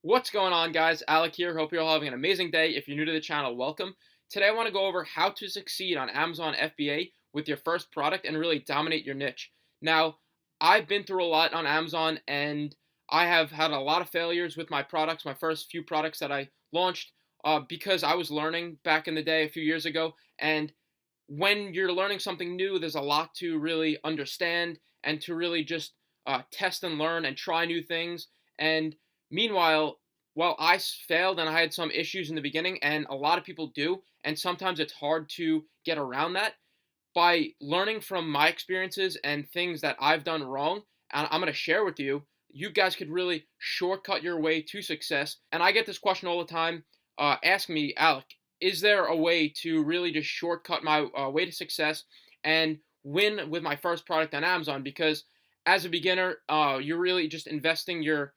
What's going on, guys? Alec here. Hope you're all having an amazing day. If you're new to the channel, welcome. Today I want to go over how to succeed on Amazon FBA with your first product and really dominate your niche. Now, I've been through a lot on Amazon and I have had a lot of failures with my products, my first few products that I launched, because I was learning back in the day a few years ago. And when you're learning something new, there's a lot to really understand and to really just test and learn and try new things. And meanwhile, while I failed and I had some issues in the beginning, and a lot of people do, and sometimes it's hard to get around that, by learning from my experiences and things that I've done wrong, and I'm going to share with you, you guys could really shortcut your way to success. And I get this question all the time. Ask me, Alec, is there a way to really just shortcut my way to success and win with my first product on Amazon? Because as a beginner, you're really just investing your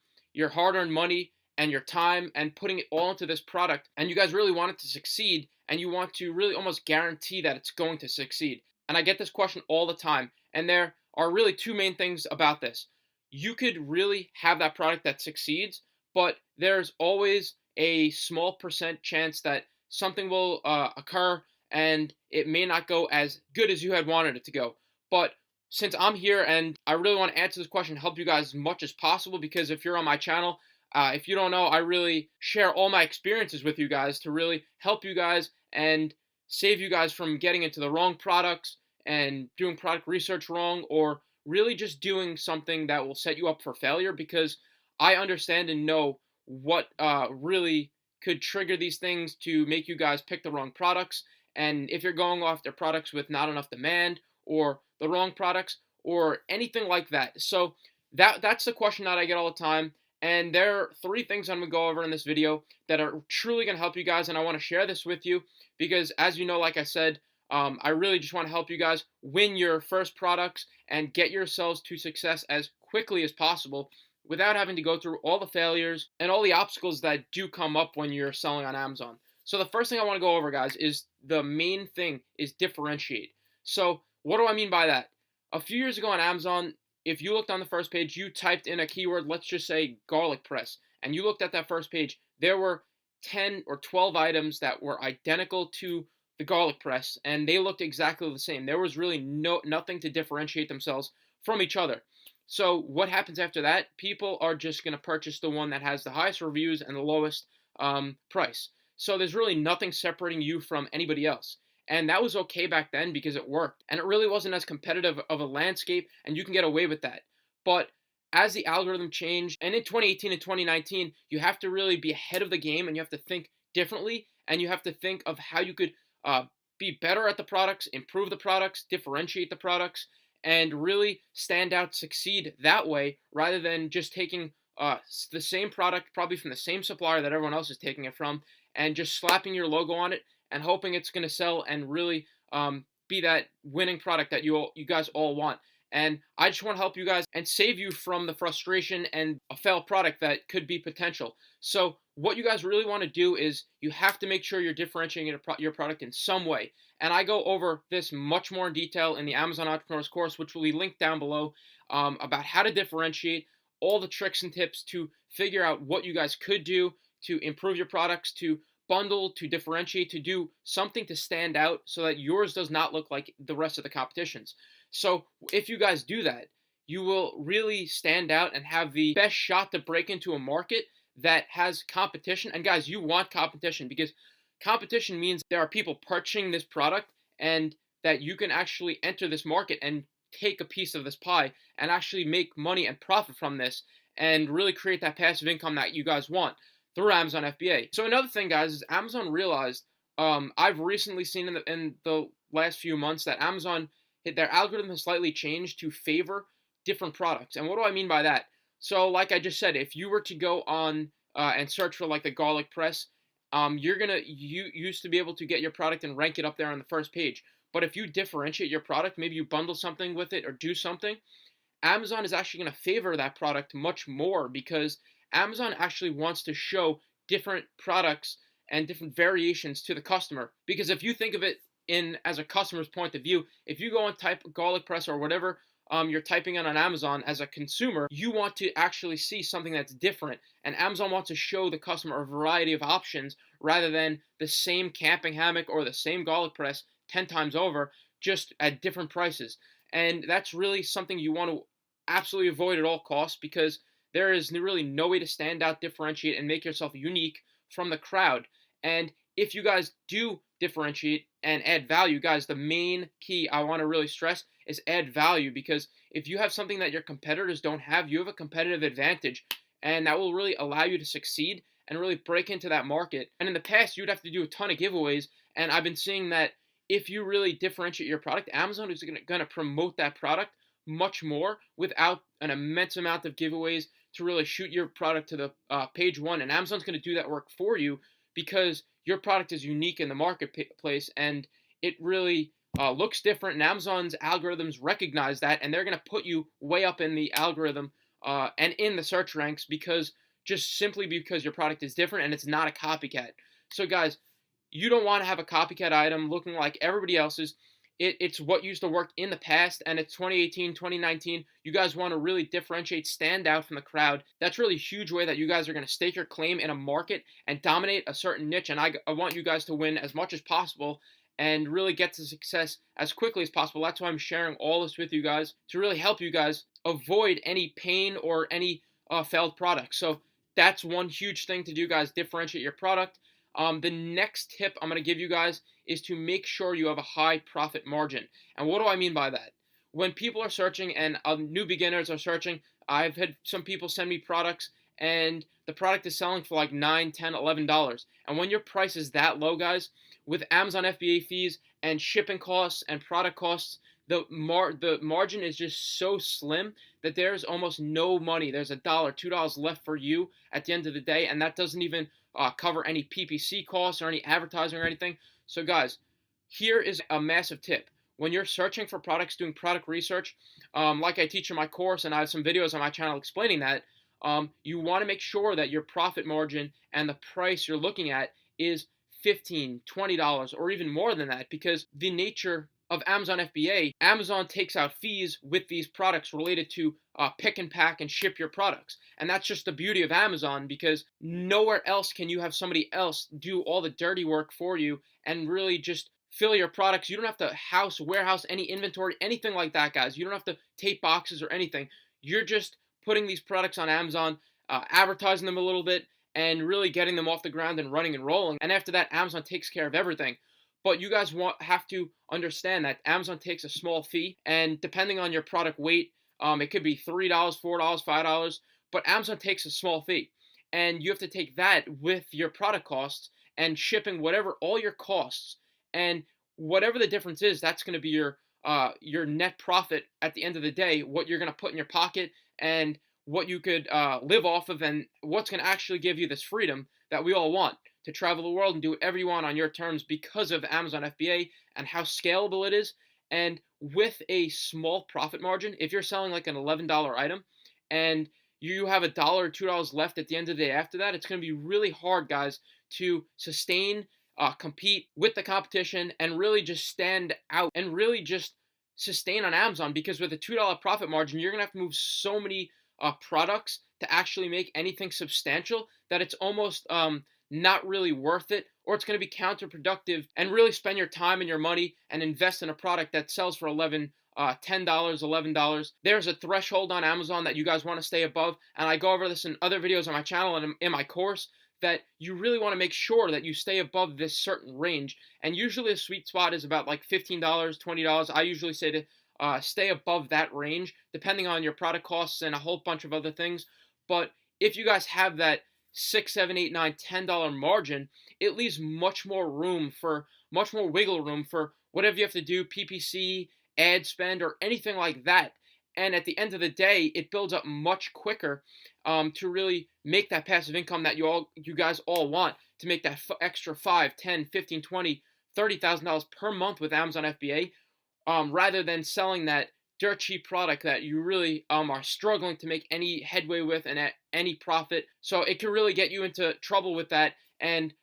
hard-earned money and your time and putting it all into this product, and you guys really want it to succeed, and you want to really almost guarantee that it's going to succeed. And I get this question all the time, and there are really two main things about this. You could really have that product that succeeds, but there's always a small percent chance that something will occur and it may not go as good as you had wanted it to go. But since I'm here and I really want to answer this question, help you guys as much as possible, because if you're on my channel, if you don't know, I really share all my experiences with you guys to really help you guys and save you guys from getting into the wrong products and doing product research wrong, or really just doing something that will set you up for failure, because I understand and know what really could trigger these things to make you guys pick the wrong products. And if you're going after products with not enough demand, or the wrong products, or anything like that. So that's the question that I get all the time. And there are three things I'm going to go over in this video that are truly going to help you guys. And I want to share this with you because, as you know, like I said, I really just want to help you guys win your first products and get yourselves to success as quickly as possible without having to go through all the failures and all the obstacles that do come up when you're selling on Amazon. So the first thing I want to go over, guys, is the main thing is differentiate. So what do I mean by that? A few years ago on Amazon, if you looked on the first page, you typed in a keyword, let's just say garlic press, and you looked at that first page, there were 10 or 12 items that were identical to the garlic press, and they looked exactly the same. There was really nothing to differentiate themselves from each other. So what happens after that? People are just going to purchase the one that has the highest reviews and the lowest price. So there's really nothing separating you from anybody else. And that was okay back then because it worked. And it really wasn't as competitive of a landscape, and you can get away with that. But as the algorithm changed, and in 2018 and 2019, you have to really be ahead of the game, and you have to think differently, and you have to think of how you could be better at the products, improve the products, differentiate the products, and really stand out, succeed that way, rather than just taking the same product, probably from the same supplier that everyone else is taking it from, and just slapping your logo on it and hoping it's going to sell and really be that winning product that you guys all want. And I just want to help you guys and save you from the frustration and a failed product that could be potential. So what you guys really want to do is you have to make sure you're differentiating your product in some way. And I go over this much more in detail in the Amazon Entrepreneurs course, which will be linked down below, about how to differentiate, all the tricks and tips to figure out what you guys could do to improve your products, to bundle, to differentiate, to do something to stand out so that yours does not look like the rest of the competition's. So if you guys do that, you will really stand out and have the best shot to break into a market that has competition. And guys, you want competition, because competition means there are people purchasing this product, and that you can actually enter this market and take a piece of this pie and actually make money and profit from this and really create that passive income that you guys want through Amazon FBA. So another thing, guys, is Amazon realized, I've recently seen in the last few months that Amazon, their algorithm has slightly changed to favor different products. And what do I mean by that? So like I just said, if you were to go on and search for like the garlic press, you used to be able to get your product and rank it up there on the first page. But if you differentiate your product, maybe you bundle something with it or do something, Amazon is actually going to favor that product much more, because Amazon actually wants to show different products and different variations to the customer. Because if you think of it in as a customer's point of view, if you go and type garlic press or whatever you're typing in on Amazon as a consumer, you want to actually see something that's different. And Amazon wants to show the customer a variety of options rather than the same camping hammock or the same garlic press 10 times over, just at different prices. And that's really something you want to absolutely avoid at all costs, because there is really no way to stand out, differentiate, and make yourself unique from the crowd. And if you guys do differentiate and add value, guys, the main key I want to really stress is add value, because if you have something that your competitors don't have, you have a competitive advantage, and that will really allow you to succeed and really break into that market. And in the past, you'd have to do a ton of giveaways, and I've been seeing that if you really differentiate your product, Amazon is going to promote that product much more without an immense amount of giveaways to really shoot your product to the page one. And Amazon's going to do that work for you because your product is unique in the marketplace, and it really looks different. And Amazon's algorithms recognize that, and they're going to put you way up in the algorithm and in the search ranks, because just simply because your product is different and it's not a copycat. So guys, you don't want to have a copycat item looking like everybody else's. It's what used to work in the past, and it's 2018, 2019. You guys want to really differentiate, stand out from the crowd. That's really a huge way that you guys are going to stake your claim in a market and dominate a certain niche. And I want you guys to win as much as possible and really get to success as quickly as possible. That's why I'm sharing all this with you guys, to really help you guys avoid any pain or any failed products. So that's one huge thing to do, guys. Differentiate your product. The next tip I'm going to give you guys is to make sure you have a high profit margin. And what do I mean by that? When people are searching and new beginners are searching, I've had some people send me products and the product is selling for like $9, $10, $11. And when your price is that low, guys, with Amazon FBA fees and shipping costs and product costs, the margin is just so slim that there's almost no money. There's $1, $2 left for you at the end of the day, and that doesn't even cover any PPC costs or any advertising or anything. So guys, here is a massive tip. When you're searching for products, doing product research, like I teach in my course, and I have some videos on my channel explaining that, you want to make sure that your profit margin and the price you're looking at is $15, $20, or even more than that, because the nature of Amazon FBA, Amazon takes out fees with these products related to pick and pack and ship your products. And that's just the beauty of Amazon, because nowhere else can you have somebody else do all the dirty work for you and really just fill your products. You don't have to warehouse any inventory, anything like that, guys. You don't have to tape boxes or anything. You're just putting these products on Amazon, advertising them a little bit, and really getting them off the ground and running and rolling. And after that, Amazon takes care of everything. But you guys have to understand that Amazon takes a small fee, and depending on your product weight, it could be $3, $4, $5, but Amazon takes a small fee. And you have to take that with your product costs and shipping, whatever, all your costs. And whatever the difference is, that's going to be your net profit at the end of the day, what you're going to put in your pocket and what you could live off of, and what's going to actually give you this freedom that we all want to travel the world and do whatever you want on your terms because of Amazon FBA and how scalable it is. And with a small profit margin, if you're selling like an $11 item and you have $1 or $2 left at the end of the day after that, it's going to be really hard, guys, to sustain, compete with the competition and really just stand out and really just sustain on Amazon, because with a $2 profit margin, you're going to have to move so many products to actually make anything substantial that it's almost not really worth it, or it's going to be counterproductive, and really spend your time and your money and invest in a product that sells for $10, $11. There's a threshold on Amazon that you guys want to stay above, and I go over this in other videos on my channel and in my course, that you really want to make sure that you stay above this certain range. And usually the sweet spot is about like $15, $20. I usually say to stay above that range, depending on your product costs and a whole bunch of other things. But if you guys have that $6, $7, $8, $9, $10 margin, it leaves much more wiggle room for whatever you have to do, PPC, ad spend, or anything like that. And at the end of the day, it builds up much quicker to really make that passive income that you guys all want, to make that extra $5, $10, $15, $20, $30,000 per month with Amazon FBA, rather than selling that dirt cheap product that you really are struggling to make any headway with and at any profit. So it can really get you into trouble with that. And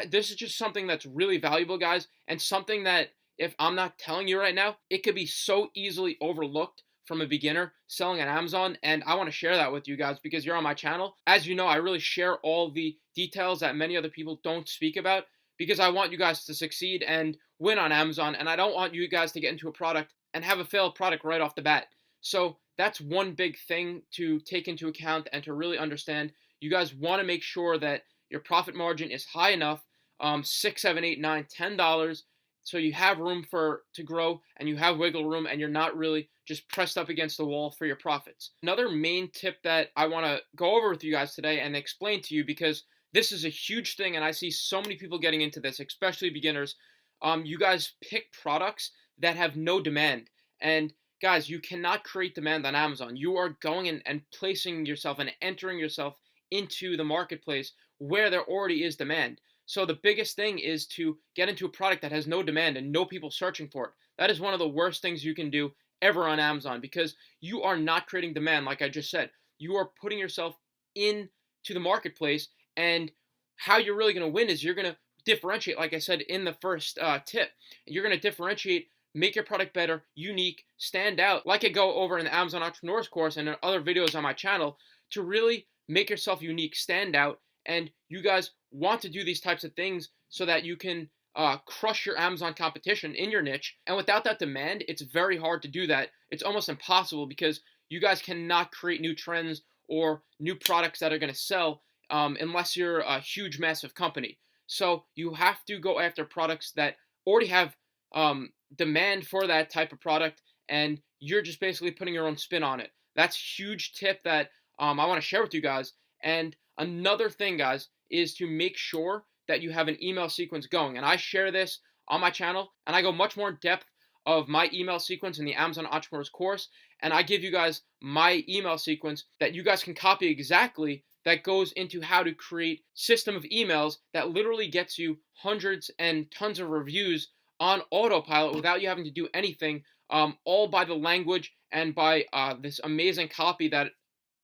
this is just something that's really valuable, guys, and something that if I'm not telling you right now, it could be so easily overlooked from a beginner selling on Amazon, and I want to share that with you guys because you're on my channel. As you know, I really share all the details that many other people don't speak about because I want you guys to succeed and win on Amazon, and I don't want you guys to get into a product and have a failed product right off the bat. So that's one big thing to take into account and to really understand. You guys want to make sure that your profit margin is high enough, $6, $7, $8, $9, $10, so you have room to grow and you have wiggle room and you're not really just pressed up against the wall for your profits. Another main tip that I want to go over with you guys today and explain to you, because this is a huge thing and I see so many people getting into this, especially beginners. You guys pick products that have no demand. And guys, you cannot create demand on Amazon. You are going and placing yourself and entering yourself into the marketplace where there already is demand. So the biggest thing is to get into a product that has no demand and no people searching for it. That is one of the worst things you can do ever on Amazon, because you are not creating demand. Like I just said, you are putting yourself into the marketplace, and how you're really going to win is you're going to differentiate, like I said in the first tip. You're going to differentiate, make your product better, unique, stand out, like I go over in the Amazon Entrepreneurs course and in other videos on my channel, to really make yourself unique, stand out. And you guys want to do these types of things so that you can crush your Amazon competition in your niche. And without that demand, it's very hard to do that. It's almost impossible, because you guys cannot create new trends or new products that are going to sell unless you're a huge, massive company. So you have to go after products that already have demand for that type of product, and you're just basically putting your own spin on it. That's a huge tip that I want to share with you guys. And another thing, guys, is to make sure that you have an email sequence going. And I share this on my channel, and I go much more in depth of my email sequence in the Amazon Entrepreneurs course. And I give you guys my email sequence that you guys can copy exactly, that goes into how to create system of emails that literally gets you hundreds and tons of reviews on autopilot without you having to do anything, all by the language and by this amazing copy that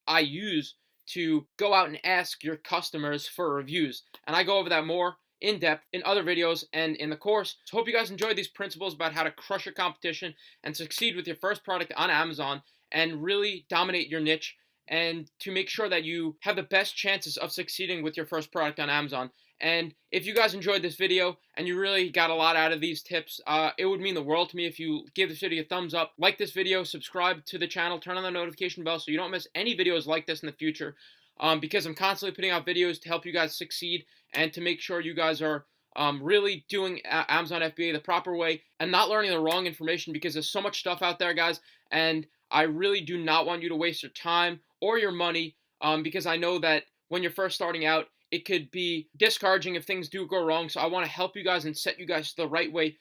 I use to go out and ask your customers for reviews. And I go over that more in depth in other videos and in the course. So hope you guys enjoyed these principles about how to crush your competition and succeed with your first product on Amazon and really dominate your niche, and to make sure that you have the best chances of succeeding with your first product on Amazon. And if you guys enjoyed this video and you really got a lot out of these tips, it would mean the world to me if you give this video a thumbs up, like this video, subscribe to the channel, turn on the notification bell so you don't miss any videos like this in the future, because I'm constantly putting out videos to help you guys succeed and to make sure you guys are really doing Amazon FBA the proper way and not learning the wrong information, because there's so much stuff out there, guys, and I really do not want you to waste your time or your money, because I know that when you're first starting out, it could be discouraging if things do go wrong. So I want to help you guys and set you guys the right way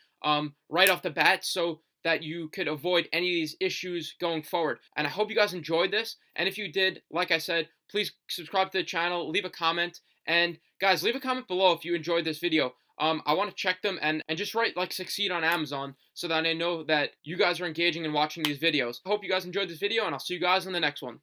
right off the bat, so that you could avoid any of these issues going forward. And I hope you guys enjoyed this. And if you did, like I said, please subscribe to the channel, leave a comment. And guys, leave a comment below if you enjoyed this video. I want to check them and just write like succeed on Amazon, so that I know that you guys are engaging and watching these videos. I hope you guys enjoyed this video, and I'll see you guys in the next one.